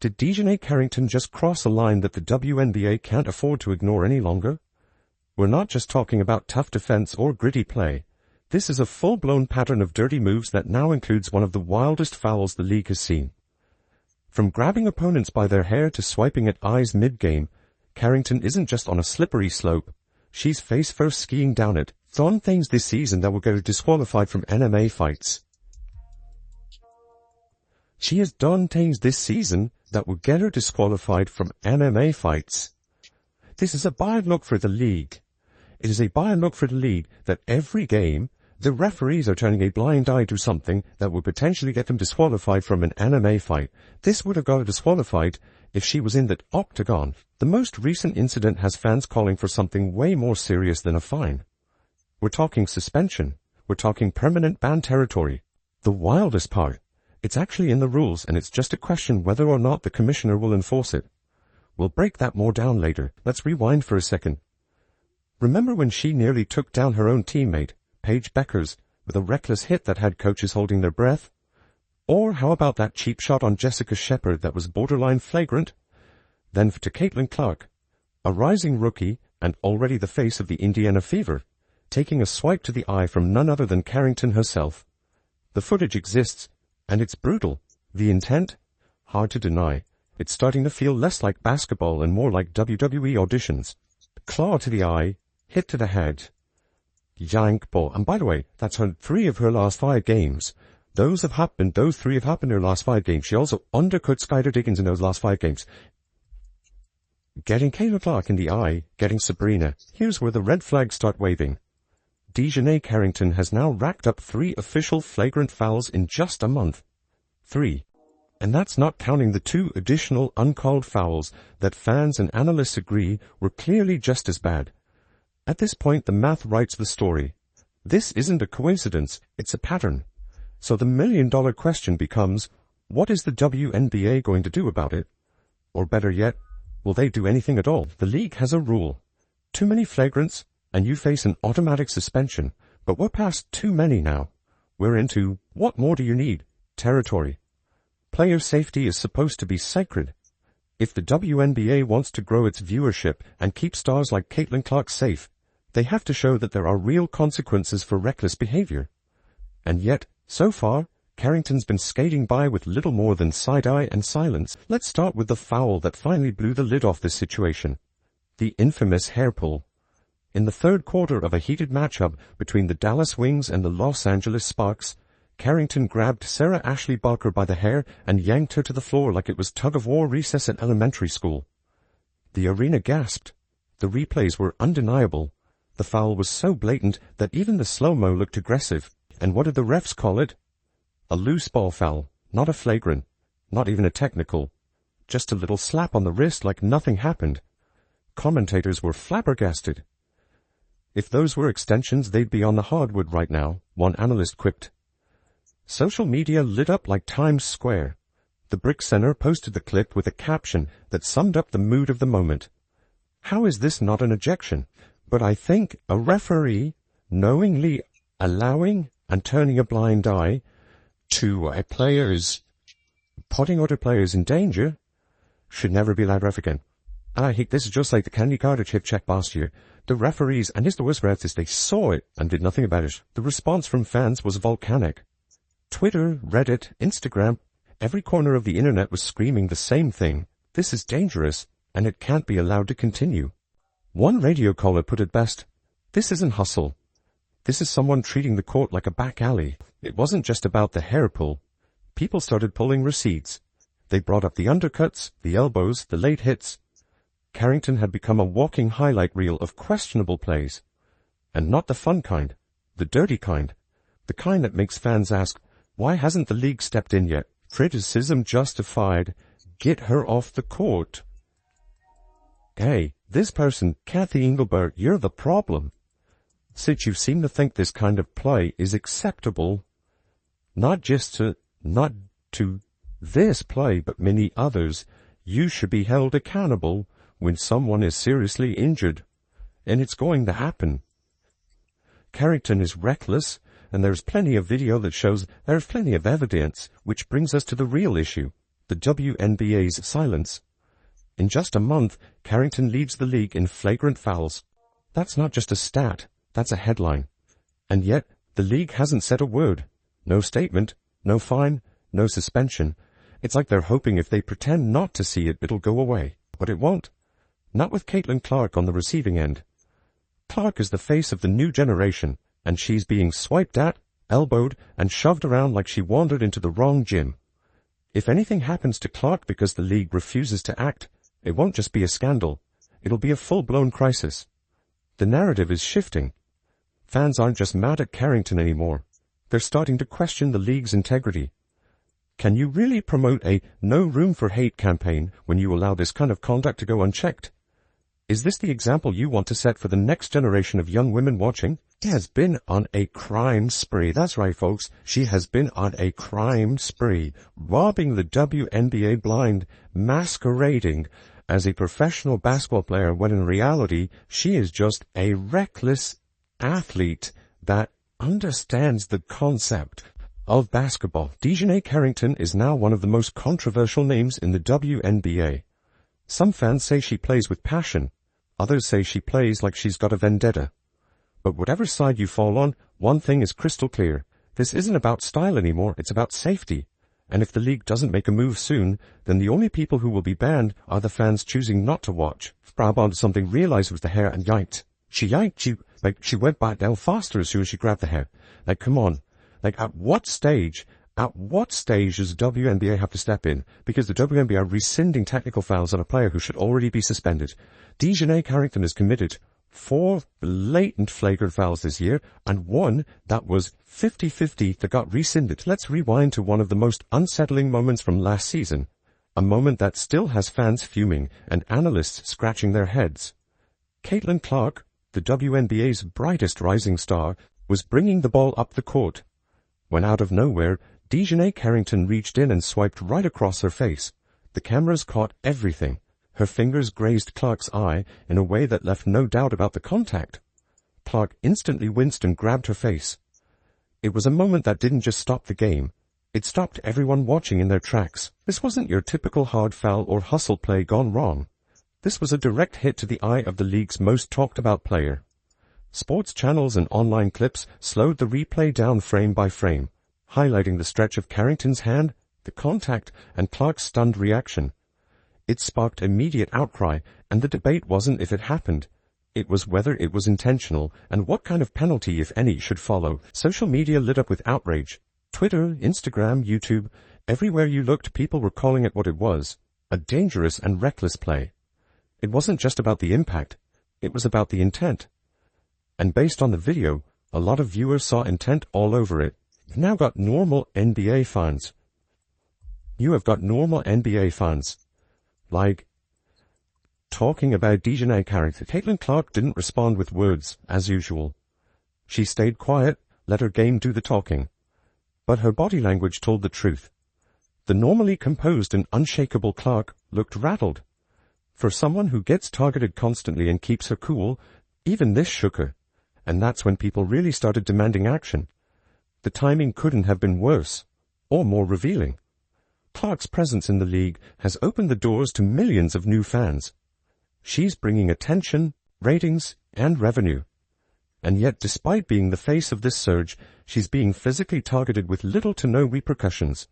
Did DiJonai Carrington just cross a line that the WNBA can't afford to ignore any longer? We're not just talking about tough defense or gritty play. This is a full-blown pattern of dirty moves that now includes one of the wildest fouls the league has seen. From grabbing opponents by their hair to swiping at eyes mid-game, Carrington isn't just on a slippery slope. She's face-first skiing down it, done things this season that will get her disqualified from MMA fights. She has done things this season that will get her disqualified from MMA fights. This is a bad look for the league. It is a bad look for the league that every game, the referees are turning a blind eye to something that would potentially get them disqualified from an MMA fight. This would have got her disqualified if she was in that octagon. The most recent incident has fans calling for something way more serious than a fine. We're talking suspension. We're talking permanent ban territory. The wildest part, it's actually in the rules, and it's just a question whether or not the commissioner will enforce it. We'll break that more down later. Let's rewind for a second. Remember when she nearly took down her own teammate, Paige Beckers, with a reckless hit that had coaches holding their breath? Or how about that cheap shot on Jessica Shepard that was borderline flagrant? Then to Caitlin Clark, a rising rookie and already the face of the Indiana Fever, taking a swipe to the eye from none other than Carrington herself. The footage exists, and it's brutal. The intent? Hard to deny. It's starting to feel less like basketball and more like WWE auditions. Claw to the eye, hit to the head, yank ball. And by the way, that's her 3 of her last 5 games. Those 3 have happened in her last 5 games. She also undercut Skylar Diggins in those last 5 games. Getting Caitlin Clark in the eye, getting Sabrina. Here's where the red flags start waving. DiJonai Carrington has now racked up 3 official flagrant fouls in just a month. 3. And that's not counting the 2 additional uncalled fouls that fans and analysts agree were clearly just as bad. At this point, the math writes the story. This isn't a coincidence, it's a pattern. So the million-dollar question becomes, what is the WNBA going to do about it? Or better yet, will they do anything at all? The league has a rule. Too many flagrants, and you face an automatic suspension. But we're past too many now. We're into, what more do you need? Territory. Player safety is supposed to be sacred. If the WNBA wants to grow its viewership and keep stars like Caitlin Clark safe, they have to show that there are real consequences for reckless behavior. And yet, so far, Carrington's been skating by with little more than side-eye and silence. Let's start with the foul that finally blew the lid off this situation. The infamous hair pull. In the third quarter of a heated matchup between the Dallas Wings and the Los Angeles Sparks, Carrington grabbed Sarah Ashley Barker by the hair and yanked her to the floor like it was tug-of-war recess at elementary school. The arena gasped. The replays were undeniable. The foul was so blatant that even the slow-mo looked aggressive. And what did the refs call it? A loose ball foul, not a flagrant, not even a technical. Just a little slap on the wrist like nothing happened. Commentators were flabbergasted. If those were extensions, they'd be on the hardwood right now, one analyst quipped. Social media lit up like Times Square. The Brick Center posted the clip with a caption that summed up the mood of the moment. How is this not an ejection? But I think a referee knowingly allowing and turning a blind eye to a player's putting other players in danger should never be allowed ref again. I think this is just like the Candy Carter chip check last year. The referees, and here's the worst part, is they saw it and did nothing about it. The response from fans was volcanic. Twitter, Reddit, Instagram, every corner of the internet was screaming the same thing. This is dangerous, and it can't be allowed to continue. One radio caller put it best. This isn't hustle. This is someone treating the court like a back alley. It wasn't just about the hair pull. People started pulling receipts. They brought up the undercuts, the elbows, the late hits. Carrington had become a walking highlight reel of questionable plays. And not the fun kind, the dirty kind, the kind that makes fans ask, why hasn't the league stepped in yet? Criticism justified. Get her off the court. Hey, this person, Kathy Engelbert, you're the problem. Since you seem to think this kind of play is acceptable, not to this play, but many others, you should be held accountable when someone is seriously injured. And it's going to happen. Carrington is reckless, and there's plenty of video that shows there's plenty of evidence, which brings us to the real issue. the WNBA's silence. In just a month, Carrington leads the league in flagrant fouls. That's not just a stat, that's a headline. And yet, the league hasn't said a word. No statement, no fine, no suspension. It's like they're hoping if they pretend not to see it, it'll go away. But it won't. Not with Caitlin Clark on the receiving end. Clark is the face of the new generation, and she's being swiped at, elbowed, and shoved around like she wandered into the wrong gym. If anything happens to Clark because the league refuses to act, it won't just be a scandal. It'll be a full-blown crisis. The narrative is shifting. Fans aren't just mad at Carrington anymore. They're starting to question the league's integrity. Can you really promote a no room for hate campaign when you allow this kind of conduct to go unchecked? Is this the example you want to set for the next generation of young women watching? She has been on a crime spree. That's right, folks. She has been on a crime spree, robbing the WNBA blind, masquerading as a professional basketball player when in reality she is just a reckless athlete that understands the concept of basketball. DiJonai Carrington is now one of the most controversial names in the WNBA. Some fans say she plays with passion. Others say she plays like she's got a vendetta. But whatever side you fall on, one thing is crystal clear. This isn't about style anymore, it's about safety. And if the league doesn't make a move soon, then the only people who will be banned are the fans choosing not to watch. Grab onto something, realized it was the hair, and yanked. She she went back down faster as soon as she grabbed the hair. Like, come on. Like, at what stage does the WNBA have to step in? Because the WNBA are rescinding technical fouls on a player who should already be suspended. DiJonai Carrington is committed 4 blatant flagrant fouls this year, and one that was 50-50 that got rescinded. Let's rewind to one of the most unsettling moments from last season. A moment that still has fans fuming and analysts scratching their heads. Caitlin Clark, the WNBA's brightest rising star, was bringing the ball up the court, when out of nowhere, DiJonai Carrington reached in and swiped right across her face. The cameras caught everything. Her fingers grazed Clark's eye in a way that left no doubt about the contact. Clark instantly winced and grabbed her face. It was a moment that didn't just stop the game. It stopped everyone watching in their tracks. This wasn't your typical hard foul or hustle play gone wrong. This was a direct hit to the eye of the league's most talked-about player. Sports channels and online clips slowed the replay down frame by frame, highlighting the stretch of Carrington's hand, the contact, and Clark's stunned reaction. It sparked immediate outcry, and the debate wasn't if it happened. It was whether it was intentional, and what kind of penalty, if any, should follow. Social media lit up with outrage. Twitter, Instagram, YouTube, everywhere you looked, people were calling it what it was, a dangerous and reckless play. It wasn't just about the impact, it was about the intent. And based on the video, a lot of viewers saw intent all over it. You've now got normal NBA fans. You have got normal NBA fans. Like, talking about DiJonai Carrington. Caitlin Clark didn't respond with words, as usual. She stayed quiet, let her game do the talking. But her body language told the truth. The normally composed and unshakable Clark looked rattled. For someone who gets targeted constantly and keeps her cool, even this shook her. And that's when people really started demanding action. The timing couldn't have been worse, or more revealing. Clark's presence in the league has opened the doors to millions of new fans. She's bringing attention, ratings, and revenue. And yet, despite being the face of this surge, she's being physically targeted with little to no repercussions.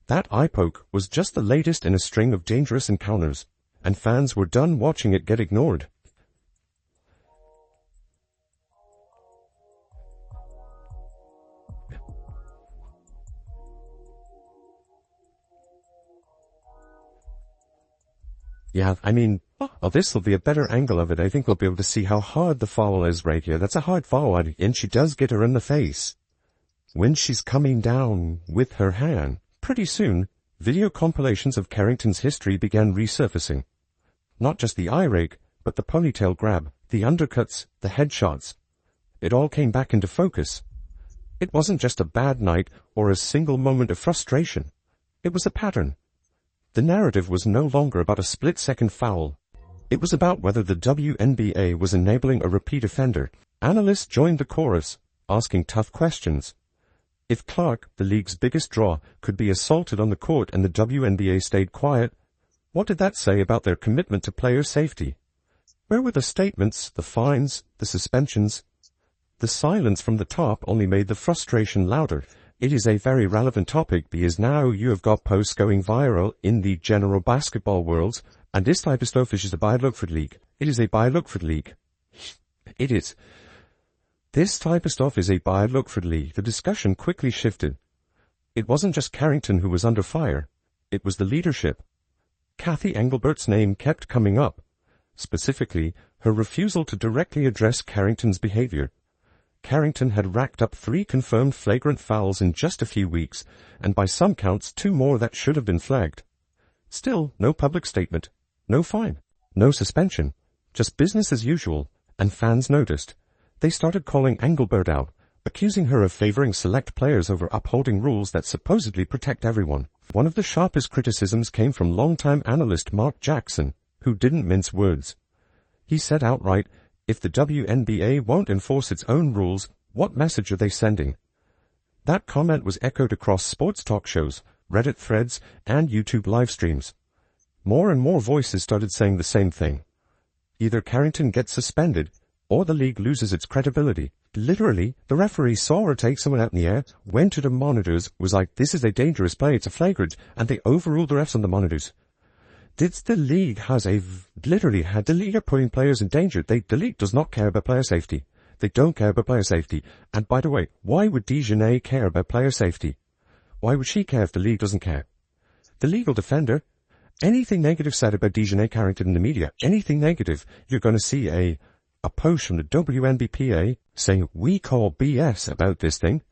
That eye poke was just the latest in a string of dangerous encounters, and fans were done watching it get ignored. Yeah, I mean, this will be a better angle of it. I think we'll be able to see how hard the foul is right here. That's a hard foul, and she does get her in the face. When she's coming down with her hand, pretty soon, video compilations of Carrington's history began resurfacing. Not just the eye rake, but the ponytail grab, the undercuts, the headshots. It all came back into focus. It wasn't just a bad night or a single moment of frustration. It was a pattern. The narrative was no longer about a split-second foul. It was about whether the WNBA was enabling a repeat offender. Analysts joined the chorus, asking tough questions. If Clark, the league's biggest draw, could be assaulted on the court and the WNBA stayed quiet, what did that say about their commitment to player safety? Where were the statements, the fines, the suspensions? The silence from the top only made the frustration louder. It is a very relevant topic because now you have got posts going viral in the general basketball world, and this type of stuff is just a bad look for the league. It is a bad look for the league. It is. This type of stuff is a bad look for the league. The discussion quickly shifted. It wasn't just Carrington who was under fire. It was the leadership. Kathy Engelbert's name kept coming up. Specifically, her refusal to directly address Carrington's behavior. Carrington had racked up 3 confirmed flagrant fouls in just a few weeks, and by some counts 2 more that should have been flagged. Still, no public statement, no fine, no suspension, just business as usual, and fans noticed. They started calling Engelbert out, accusing her of favoring select players over upholding rules that supposedly protect everyone. One of the sharpest criticisms came from longtime analyst Mark Jackson, who didn't mince words. He said outright, if the WNBA won't enforce its own rules, what message are they sending? That comment was echoed across sports talk shows, Reddit threads, and YouTube live streams. More and more voices started saying the same thing. Either Carrington gets suspended, or the league loses its credibility. Literally, the referee saw her take someone out in the air, went to the monitors, was like, this is a dangerous play, it's a flagrant, and they overruled the refs on the monitors. The league are putting players in danger. The league does not care about player safety. They don't care about player safety. And by the way, why would DiJonai care about player safety? Why would she care if the league doesn't care? The legal defender, anything negative said about DiJonai Carrington in the media, anything negative, you're going to see a post from the WNBPA saying, we call BS about this thing.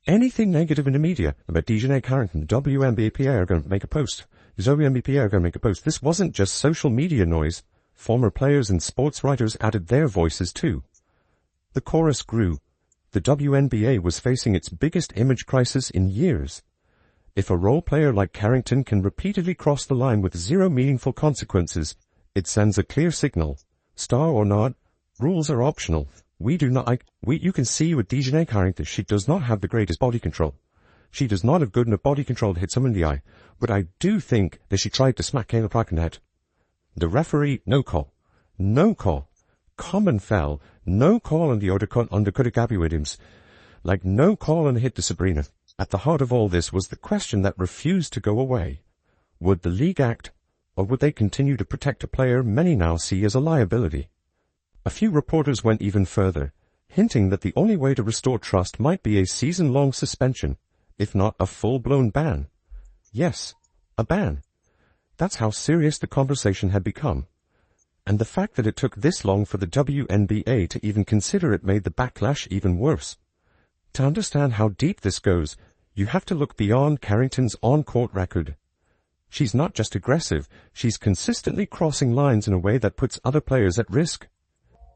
Anything negative in the media about DiJonai Carrington, the WNBPA are going to make a post. The WNBPA are going to make a post. This wasn't just social media noise. Former players and sports writers added their voices too. The chorus grew. The WNBA was facing its biggest image crisis in years. If a role player like Carrington can repeatedly cross the line with 0 meaningful consequences, it sends a clear signal. Star or not, rules are optional. You can see with DiJonai Carrington, she does not have the greatest body control. She does not have good enough body control to hit someone in the eye, but I do think that she tried to smack Caleb Clark in the head. The referee, no call. No call. Common foul. No call on the undercut of Gabby Williams. Like no call on the hit to Sabrina. At the heart of all this was the question that refused to go away. Would the league act, or would they continue to protect a player many now see as a liability? A few reporters went even further, hinting that the only way to restore trust might be a season-long suspension, if not a full-blown ban. Yes, a ban. That's how serious the conversation had become. And the fact that it took this long for the WNBA to even consider it made the backlash even worse. To understand how deep this goes, you have to look beyond Carrington's on-court record. She's not just aggressive, she's consistently crossing lines in a way that puts other players at risk.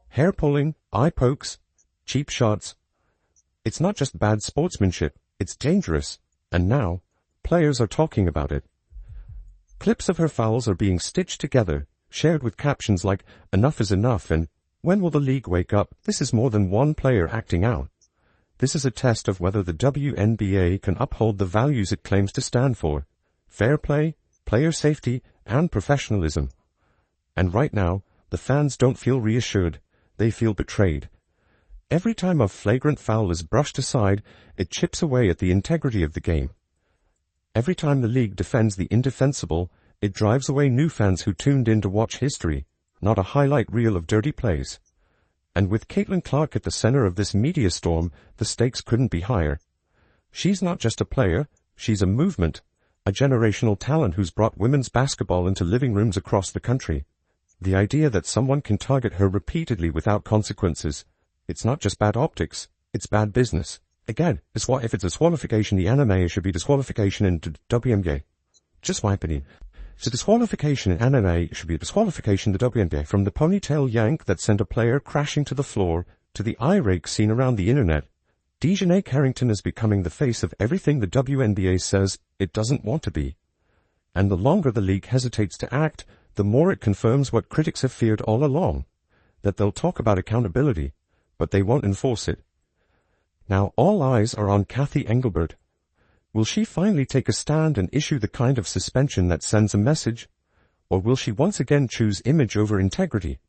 Hair-pulling, eye pokes, cheap shots. It's not just bad sportsmanship. It's dangerous, and now, players are talking about it. Clips of her fouls are being stitched together, shared with captions like, enough is enough, and, when will the league wake up? This is more than one player acting out. This is a test of whether the WNBA can uphold the values it claims to stand for. Fair play, player safety, and professionalism. And right now, the fans don't feel reassured, they feel betrayed. Every time a flagrant foul is brushed aside, it chips away at the integrity of the game. Every time the league defends the indefensible, it drives away new fans who tuned in to watch history, not a highlight reel of dirty plays. And with Caitlin Clark at the center of this media storm, the stakes couldn't be higher. She's not just a player, she's a movement, a generational talent who's brought women's basketball into living rooms across the country. The idea that someone can target her repeatedly without consequences, it's not just bad optics, it's bad business. Again, if it's disqualification, the anime should be disqualification in WNBA. Just my opinion. So disqualification in anime should be a disqualification in the WNBA, from the ponytail yank that sent a player crashing to the floor to the eye rake seen around the internet. DiJonai Carrington is becoming the face of everything the WNBA says it doesn't want to be. And the longer the league hesitates to act, the more it confirms what critics have feared all along, that they'll talk about accountability, but they won't enforce it. Now all eyes are on Kathy Engelbert. Will she finally take a stand and issue the kind of suspension that sends a message? Or will she once again choose image over integrity?